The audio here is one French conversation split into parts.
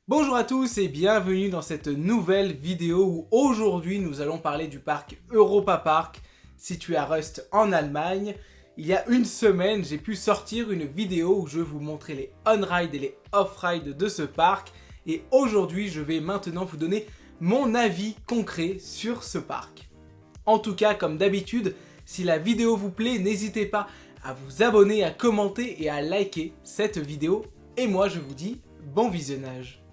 Bonjour à tous et bienvenue dans cette nouvelle vidéo où aujourd'hui nous allons parler du parc Europa Park situé à Rust en Allemagne. Il y a une semaine, j'ai pu sortir une vidéo où je vous montrais les on-ride et les off-ride de ce parc. Et aujourd'hui, je vais maintenant vous donner mon avis concret sur ce parc. En tout cas, comme d'habitude, si la vidéo vous plaît, n'hésitez pas à vous abonner, à commenter et à liker cette vidéo. Et moi, je vous dis bon visionnage.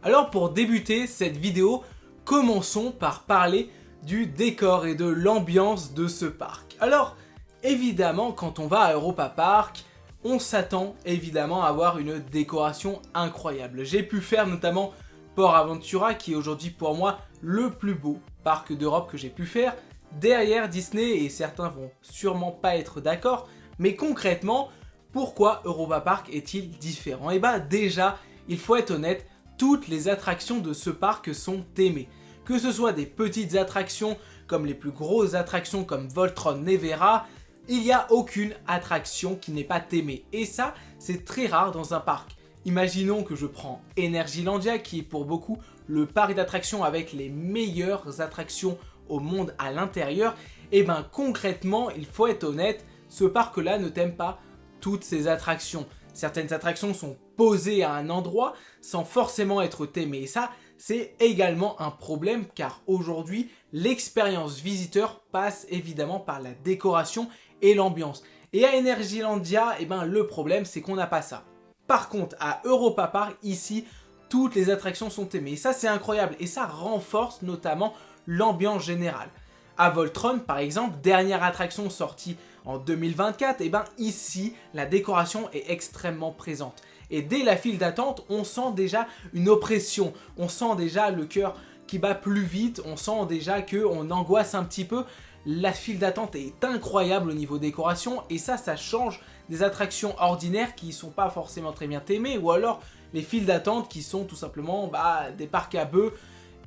Alors pour débuter cette vidéo, commençons par parler du décor et de l'ambiance de ce parc. Alors évidemment, quand on va à Europa Park, on s'attend évidemment à avoir une décoration incroyable. J'ai pu faire notamment Port Aventura qui est aujourd'hui pour moi le plus beau parc d'Europe que j'ai pu faire, derrière Disney, et certains vont sûrement pas être d'accord, mais concrètement, pourquoi Europa Park est-il différent? Et bah déjà, il faut être honnête, toutes les attractions de ce parc sont aimées. Que ce soit des petites attractions comme les plus grosses attractions comme Voltron Nevera, il n'y a aucune attraction qui n'est pas aimée. Et ça, c'est très rare dans un parc. Imaginons que je prends Energylandia qui est pour beaucoup le parc d'attractions avec les meilleures attractions au monde à l'intérieur. Et ben concrètement, il faut être honnête, ce parc-là ne t'aime pas toutes ces attractions. Certaines attractions sont posées à un endroit sans forcément être aimées. Et ça, c'est également un problème car aujourd'hui, l'expérience visiteur passe évidemment par la décoration et l'ambiance. Et à Energylandia, le problème, c'est qu'on n'a pas ça. Par contre, à Europa Park, ici, toutes les attractions sont aimées. Et ça, c'est incroyable. Et ça renforce notamment l'ambiance générale. À Voltron, par exemple, dernière attraction sortie en 2024, ici, la décoration est extrêmement présente. Et dès la file d'attente, on sent déjà une oppression, on sent déjà le cœur qui bat plus vite, on sent déjà qu'on angoisse un petit peu. La file d'attente est incroyable au niveau décoration et ça change des attractions ordinaires qui ne sont pas forcément très bien aimées, ou alors les files d'attente qui sont tout simplement des parcs à bœufs,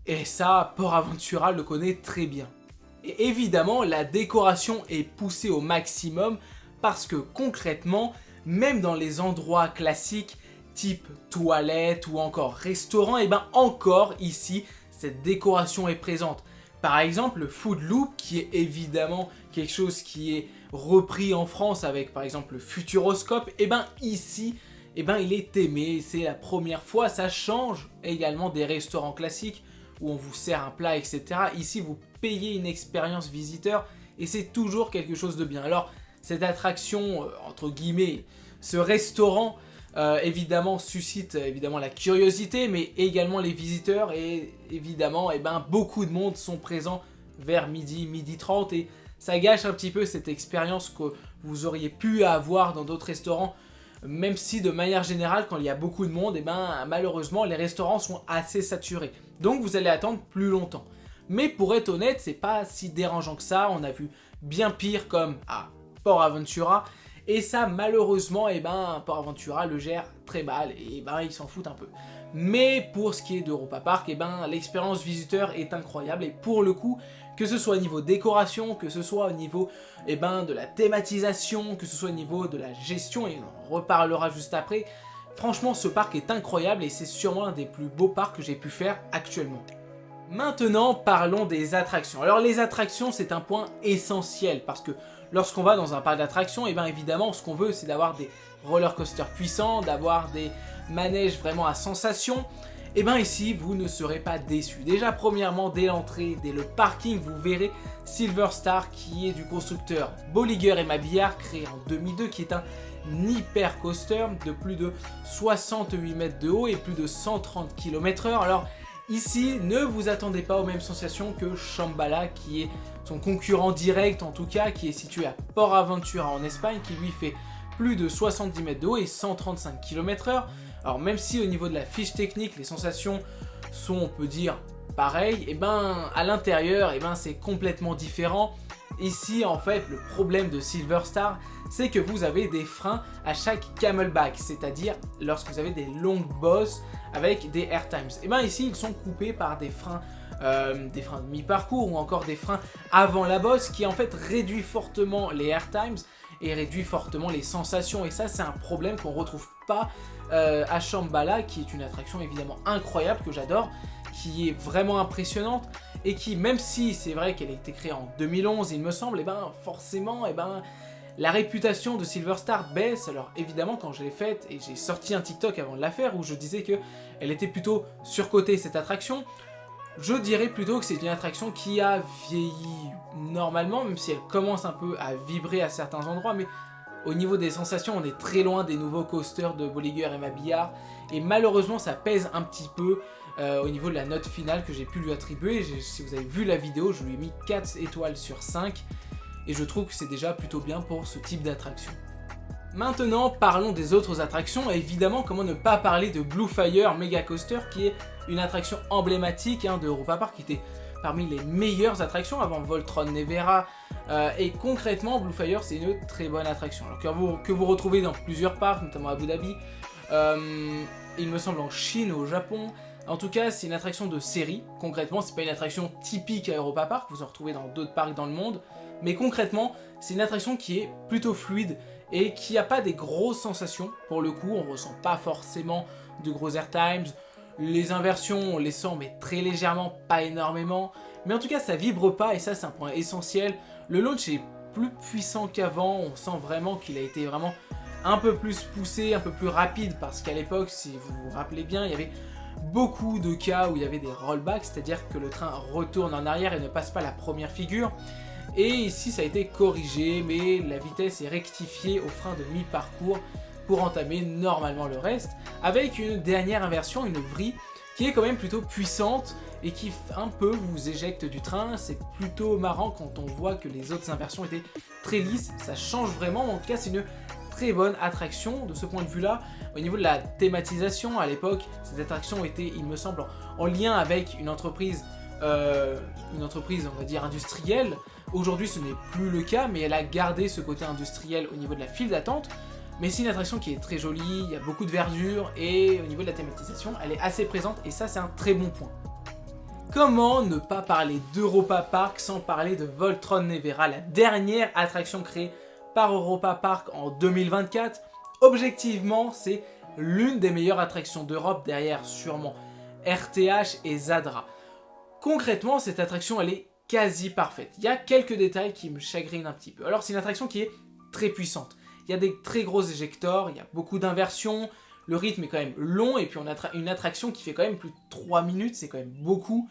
et ça, Port Aventura le connaît très bien. Et évidemment, la décoration est poussée au maximum parce que concrètement, même dans les endroits classiques, type toilette ou encore restaurant, encore ici, cette décoration est présente. Par exemple, le Food Loop, qui est évidemment quelque chose qui est repris en France avec par exemple le Futuroscope, ici, il est aimé, c'est la première fois, ça change également des restaurants classiques où on vous sert un plat, etc. Ici, vous payez une expérience visiteur et c'est toujours quelque chose de bien. Alors, cette attraction, entre guillemets, ce restaurant, évidemment, suscite la curiosité, mais également les visiteurs. Et évidemment, beaucoup de monde sont présents vers midi 30 et ça gâche un petit peu cette expérience que vous auriez pu avoir dans d'autres restaurants. Même si de manière générale, quand il y a beaucoup de monde, malheureusement, les restaurants sont assez saturés. Donc vous allez attendre plus longtemps. Mais pour être honnête, c'est pas si dérangeant que ça. On a vu bien pire comme à Port Aventura. Et ça, malheureusement, Port Aventura le gère très mal et ils s'en foutent un peu. Mais pour ce qui est d'Europa Park, l'expérience visiteur est incroyable. Et pour le coup, que ce soit au niveau décoration, que ce soit au niveau de la thématisation, que ce soit au niveau de la gestion, et on en reparlera juste après, franchement ce parc est incroyable et c'est sûrement un des plus beaux parcs que j'ai pu faire actuellement. Maintenant parlons des attractions. Alors les attractions c'est un point essentiel parce que lorsqu'on va dans un parc d'attractions, évidemment ce qu'on veut c'est d'avoir des roller coasters puissants, d'avoir des manèges vraiment à sensation. Ici, vous ne serez pas déçus. Déjà, premièrement, dès l'entrée, dès le parking, vous verrez Silver Star qui est du constructeur Bolliger & Mabillard, créé en 2002, qui est un hyper coaster de plus de 68 mètres de haut et plus de 130 km/h. Alors ici, ne vous attendez pas aux mêmes sensations que Shambhala, qui est son concurrent direct, en tout cas, qui est situé à Port Aventura en Espagne, qui lui fait plus de 70 mètres de haut et 135 km/h. Alors même si au niveau de la fiche technique, les sensations sont, on peut dire, pareilles, à l'intérieur, c'est complètement différent. Ici, en fait, le problème de Silver Star, c'est que vous avez des freins à chaque camelback, c'est-à-dire lorsque vous avez des longues bosses avec des airtimes. Ici, ils sont coupés par des freins de mi-parcours ou encore des freins avant la bosse qui en fait réduit fortement les airtimes et réduit fortement les sensations. Et ça, c'est un problème qu'on retrouve pas à Shambhala, qui est une attraction évidemment incroyable que j'adore, qui est vraiment impressionnante et qui, même si c'est vrai qu'elle a été créée en 2011, il me semble, et ben forcément, la réputation de Silver Star baisse. Alors évidemment, quand je l'ai faite, et j'ai sorti un TikTok avant de la faire où je disais que elle était plutôt surcotée cette attraction, je dirais plutôt que c'est une attraction qui a vieilli normalement, même si elle commence un peu à vibrer à certains endroits, mais au niveau des sensations, on est très loin des nouveaux coasters de Bolliger et Mabillard, et malheureusement ça pèse un petit peu au niveau de la note finale que j'ai pu lui attribuer. Si vous avez vu la vidéo, je lui ai mis 4 étoiles sur 5, et je trouve que c'est déjà plutôt bien pour ce type d'attraction. Maintenant, parlons des autres attractions, et évidemment, comment ne pas parler de Blue Fire Mega Coaster, qui est une attraction emblématique de Europa Park, qui était parmi les meilleures attractions avant Voltron Nevera, et concrètement, Blue Fire, c'est une très bonne attraction, alors que vous retrouvez dans plusieurs parcs, notamment à Abu Dhabi, il me semble en Chine ou au Japon. En tout cas, c'est une attraction de série. Concrètement, c'est pas une attraction typique à Europa Park, vous en retrouvez dans d'autres parcs dans le monde, mais concrètement, c'est une attraction qui est plutôt fluide et qui n'a pas des grosses sensations. Pour le coup, on ne ressent pas forcément de gros airtimes. Les inversions, on les sent, mais très légèrement, pas énormément. Mais en tout cas, ça vibre pas, et ça, c'est un point essentiel. Le launch est plus puissant qu'avant, on sent vraiment qu'il a été vraiment un peu plus poussé, un peu plus rapide, parce qu'à l'époque, si vous vous rappelez bien, il y avait beaucoup de cas où il y avait des rollbacks, c'est-à-dire que le train retourne en arrière et ne passe pas la première figure. Et ici ça a été corrigé, mais la vitesse est rectifiée au frein de mi-parcours pour entamer normalement le reste, avec une dernière inversion, une vrille, qui est quand même plutôt puissante et qui un peu vous éjecte du train. C'est plutôt marrant quand on voit que les autres inversions étaient très lisses, ça change vraiment. En tout cas, c'est une très bonne attraction de ce point de vue là. Au niveau de la thématisation, à l'époque, cette attraction était, il me semble, en lien avec une entreprise on va dire industrielle. Aujourd'hui ce n'est plus le cas, mais elle a gardé ce côté industriel au niveau de la file d'attente. Mais c'est une attraction qui est très jolie, il y a beaucoup de verdure, et au niveau de la thématisation, elle est assez présente, et ça c'est un très bon point. Comment ne pas parler d'Europa Park sans parler de Voltron Nevera, la dernière attraction créée par Europa Park en 2024. Objectivement, c'est l'une des meilleures attractions d'Europe, derrière sûrement RTH et Zadra. Concrètement, cette attraction, elle est quasi parfaite. Il y a quelques détails qui me chagrinent un petit peu. Alors, c'est une attraction qui est très puissante. Il y a des très gros éjecteurs, il y a beaucoup d'inversions, le rythme est quand même long, et puis on a une attraction qui fait quand même plus de 3 minutes, c'est quand même beaucoup.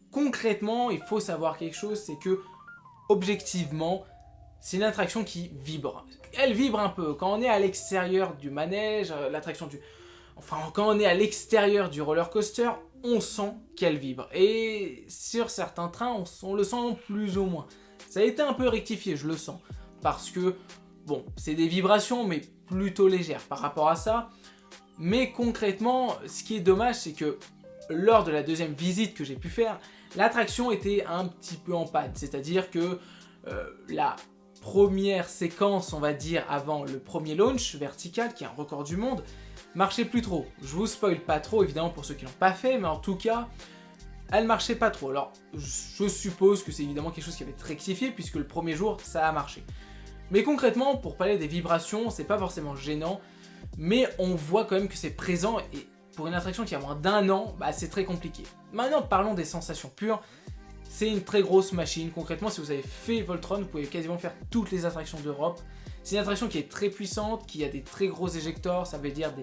Concrètement, il faut savoir quelque chose, c'est que, objectivement, c'est une attraction qui vibre. Elle vibre un peu. Quand on est à l'extérieur du manège, quand on est à l'extérieur du roller coaster, on sent qu'elle vibre. Et sur certains trains, on le sent plus ou moins. Ça a été un peu rectifié, je le sens. Parce que, bon, c'est des vibrations, mais plutôt légères par rapport à ça. Mais concrètement, ce qui est dommage, c'est que lors de la deuxième visite que j'ai pu faire, l'attraction était un petit peu en panne. C'est-à-dire que la première séquence, on va dire, avant le premier launch vertical, qui est un record du monde, marchait plus trop. Je vous spoil pas trop, évidemment, pour ceux qui l'ont pas fait, mais en tout cas, elle marchait pas trop. Alors, je suppose que c'est évidemment quelque chose qui avait été rectifié, puisque le premier jour, ça a marché. Mais concrètement, pour parler des vibrations, c'est pas forcément gênant, mais on voit quand même que c'est présent, et pour une attraction qui a moins d'1 an, c'est très compliqué. Maintenant, parlons des sensations pures. C'est une très grosse machine. Concrètement, si vous avez fait Voltron, vous pouvez quasiment faire toutes les attractions d'Europe. C'est une attraction qui est très puissante, qui a des très gros éjecteurs. Ça veut dire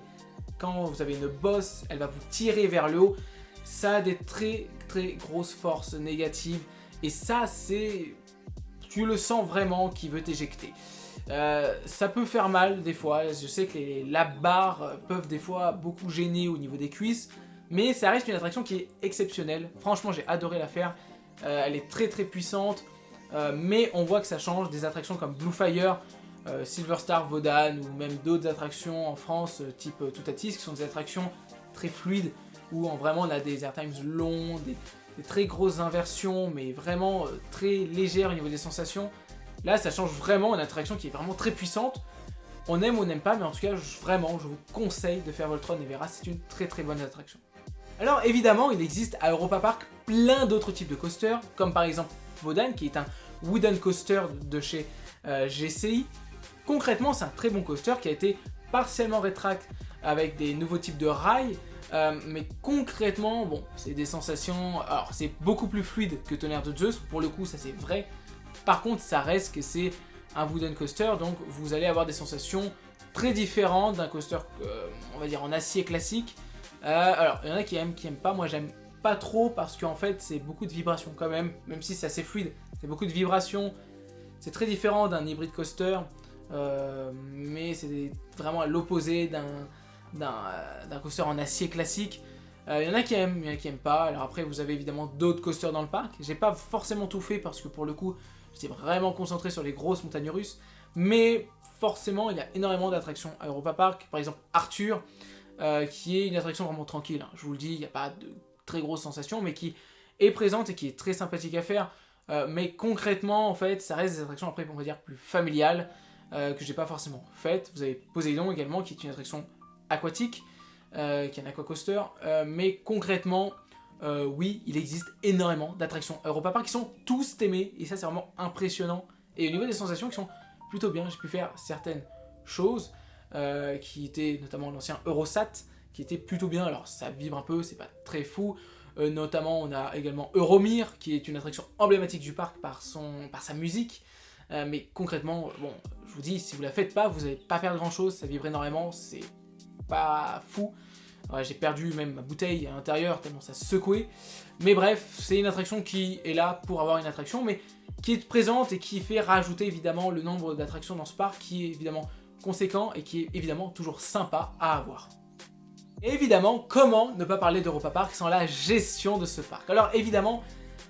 quand vous avez une bosse, elle va vous tirer vers le haut. Ça a des très très grosses forces négatives. Et ça, tu le sens vraiment qui veut t'éjecter. Ça peut faire mal des fois. Je sais que les lap bars peuvent des fois beaucoup gêner au niveau des cuisses. Mais ça reste une attraction qui est exceptionnelle. Franchement, j'ai adoré la faire. Elle est très très puissante, mais on voit que ça change des attractions comme Blue Fire, Silver Star, Wodan, ou même d'autres attractions en France type Toutatis, qui sont des attractions très fluides, où vraiment on a des airtimes longs, des très grosses inversions, mais vraiment très légères au niveau des sensations. Là ça change vraiment, une attraction qui est vraiment très puissante. On aime ou on n'aime pas, mais en tout cas vraiment je vous conseille de faire Voltron Nevera, c'est une très très bonne attraction. Alors évidemment, il existe à Europa Park plein d'autres types de coasters, comme par exemple Wodan, qui est un wooden coaster de chez GCI. Concrètement, c'est un très bon coaster qui a été partiellement rétract avec des nouveaux types de rails. Mais concrètement, bon, c'est des sensations... Alors, c'est beaucoup plus fluide que Tonnerre de Zeus, pour le coup, ça c'est vrai. Par contre, ça reste que c'est un wooden coaster, donc vous allez avoir des sensations très différentes d'un coaster, on va dire, en acier classique. Alors, il y en a qui aiment pas, moi j'aime pas trop, parce qu'en fait, c'est beaucoup de vibrations quand même si c'est assez fluide, c'est beaucoup de vibrations. C'est très différent d'un hybride coaster, mais c'est vraiment à l'opposé d'un coaster en acier classique. Il y en a qui aiment, il y en a qui aiment pas. Alors après, vous avez évidemment d'autres coasters dans le parc. J'ai pas forcément tout fait parce que pour le coup, j'étais vraiment concentré sur les grosses montagnes russes. Mais forcément, il y a énormément d'attractions à Europa Park. Par exemple, Arthur, qui est une attraction vraiment tranquille. Je vous le dis, il n'y a pas de très grosses sensations, mais qui est présente et qui est très sympathique à faire. Mais concrètement, en fait, ça reste des attractions après, on va dire, plus familiales, que j'ai pas forcément faites. Vous avez Poséidon également, qui est une attraction aquatique, qui est un aquacoaster, mais concrètement, oui, il existe énormément d'attractions à Europa Park qui sont tous aimés, et ça c'est vraiment impressionnant. Et au niveau des sensations qui sont plutôt bien, j'ai pu faire certaines choses, qui étaient notamment l'ancien Eurosat, qui était plutôt bien. Alors ça vibre un peu, c'est pas très fou. Notamment on a également Euromir, qui est une attraction emblématique du parc par sa musique. Mais concrètement, bon, je vous dis, si vous la faites pas, vous n'allez pas perdre grand chose, ça vibre énormément, c'est pas fou. Ouais, j'ai perdu même ma bouteille à l'intérieur tellement ça secouait. Mais bref, c'est une attraction qui est là pour avoir une attraction, mais qui est présente et qui fait rajouter évidemment le nombre d'attractions dans ce parc, qui est évidemment conséquent et qui est évidemment toujours sympa à avoir. Et évidemment, comment ne pas parler d'Europa Park sans la gestion de ce parc? Alors évidemment,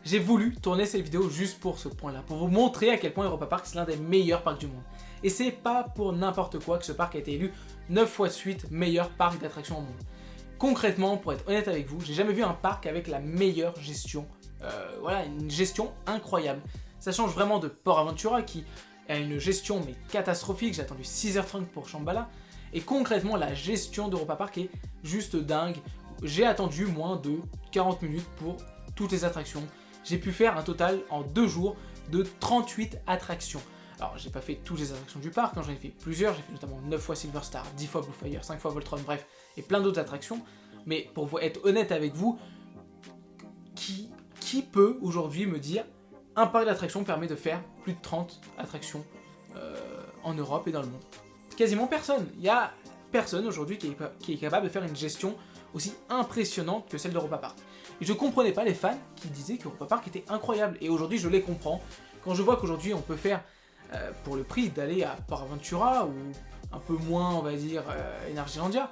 j'ai voulu tourner cette vidéo juste pour ce point-là, pour vous montrer à quel point Europa Park c'est l'un des meilleurs parcs du monde. Et c'est pas pour n'importe quoi que ce parc a été élu 9 fois de suite meilleur parc d'attractions au monde. Concrètement, pour être honnête avec vous, j'ai jamais vu un parc avec la meilleure gestion. Voilà, une gestion incroyable. Ça change vraiment de Port Aventura qui a une gestion mais catastrophique. J'ai attendu 6h30 pour Shambhala. Et concrètement, la gestion d'Europa Park est juste dingue. J'ai attendu moins de 40 minutes pour toutes les attractions. J'ai pu faire un total en 2 jours de 38 attractions. Alors, j'ai pas fait toutes les attractions du parc, j'en ai fait plusieurs. J'ai fait notamment 9 fois Silver Star, 10 fois Blue Fire, 5 fois Voltron, bref, et plein d'autres attractions. Mais pour être honnête avec vous, qui peut aujourd'hui me dire un parc d'attractions permet de faire plus de 30 attractions en Europe et dans le monde? Quasiment personne. Il y a personne aujourd'hui qui est capable de faire une gestion aussi impressionnante que celle d'Europa Park. Et je comprenais pas les fans qui disaient qu'Europa Park était incroyable. Et aujourd'hui, je les comprends. Quand je vois qu'aujourd'hui, on peut faire, pour le prix d'aller à Port Aventura, ou un peu moins, on va dire, Energylandia,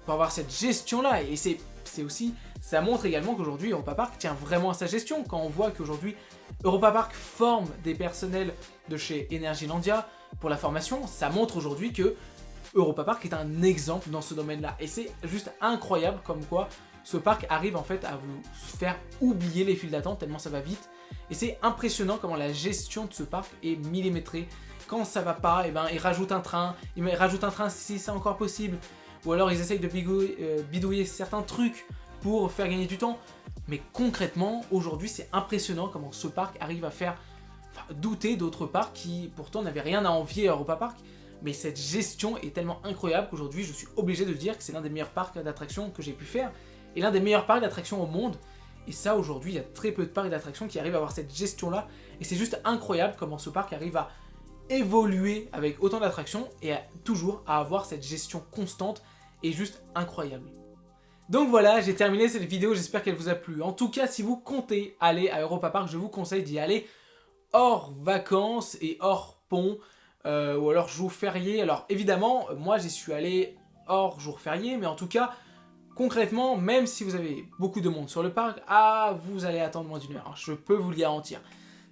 pour avoir cette gestion-là. Et c'est aussi, ça montre également qu'aujourd'hui, Europa Park tient vraiment à sa gestion. Quand on voit qu'aujourd'hui, Europa Park forme des personnels de chez Energylandia pour la formation, ça montre aujourd'hui que Europa Park est un exemple dans ce domaine-là. Et c'est juste incroyable comme quoi ce parc arrive en fait à vous faire oublier les files d'attente tellement ça va vite. Et c'est impressionnant comment la gestion de ce parc est millimétrée. Quand ça va pas, et ben, ils rajoutent un train si c'est encore possible. Ou alors ils essayent de bidouiller certains trucs pour faire gagner du temps. Mais concrètement, aujourd'hui, c'est impressionnant comment ce parc arrive à faire douter d'autres parcs qui pourtant n'avaient rien à envier à Europa Park. Mais cette gestion est tellement incroyable qu'aujourd'hui, je suis obligé de dire que c'est l'un des meilleurs parcs d'attractions que j'ai pu faire. Et l'un des meilleurs parcs d'attractions au monde. Et ça, aujourd'hui, il y a très peu de parcs d'attractions qui arrivent à avoir cette gestion-là. Et c'est juste incroyable comment ce parc arrive à évoluer avec autant d'attractions et toujours à avoir cette gestion constante et juste incroyable. Donc voilà, j'ai terminé cette vidéo, j'espère qu'elle vous a plu. En tout cas, si vous comptez aller à Europa Park, je vous conseille d'y aller hors vacances et hors pont, ou alors jour férié. Alors évidemment, moi j'y suis allé hors jour férié, mais en tout cas, concrètement, même si vous avez beaucoup de monde sur le parc, vous allez attendre moins d'1 heure, hein, je peux vous le garantir.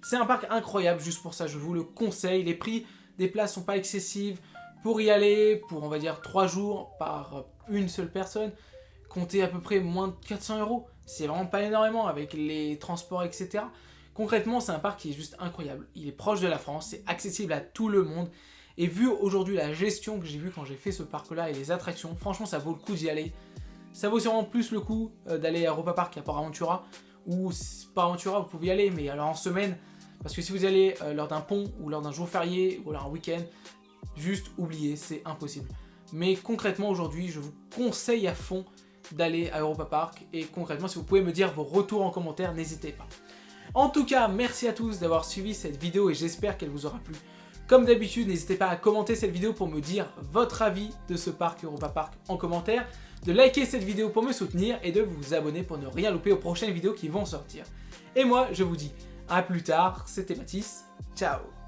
C'est un parc incroyable, juste pour ça, je vous le conseille. Les prix des places sont pas excessifs. Pour y aller, pour on va dire 3 jours par une seule personne, comptez à peu près moins de 400 €. C'est vraiment pas énormément avec les transports, etc. Concrètement, c'est un parc qui est juste incroyable. Il est proche de la France, c'est accessible à tout le monde. Et vu aujourd'hui la gestion que j'ai vue quand j'ai fait ce parc-là et les attractions, franchement, ça vaut le coup d'y aller. Ça vaut sûrement plus le coup d'aller à Europa Park qu'à Port Aventura. Ou Port Aventura, vous pouvez y aller, mais alors en semaine, parce que si vous y allez lors d'un pont ou lors d'un jour férié ou alors un week-end, juste oubliez, c'est impossible. Mais concrètement aujourd'hui, je vous conseille à fond d'aller à Europa Park et concrètement si vous pouvez me dire vos retours en commentaire, n'hésitez pas. En tout cas, merci à tous d'avoir suivi cette vidéo et j'espère qu'elle vous aura plu. Comme d'habitude, n'hésitez pas à commenter cette vidéo pour me dire votre avis de ce parc Europa Park en commentaire, de liker cette vidéo pour me soutenir et de vous abonner pour ne rien louper aux prochaines vidéos qui vont sortir. Et moi, je vous dis à plus tard, c'était Mathis, ciao.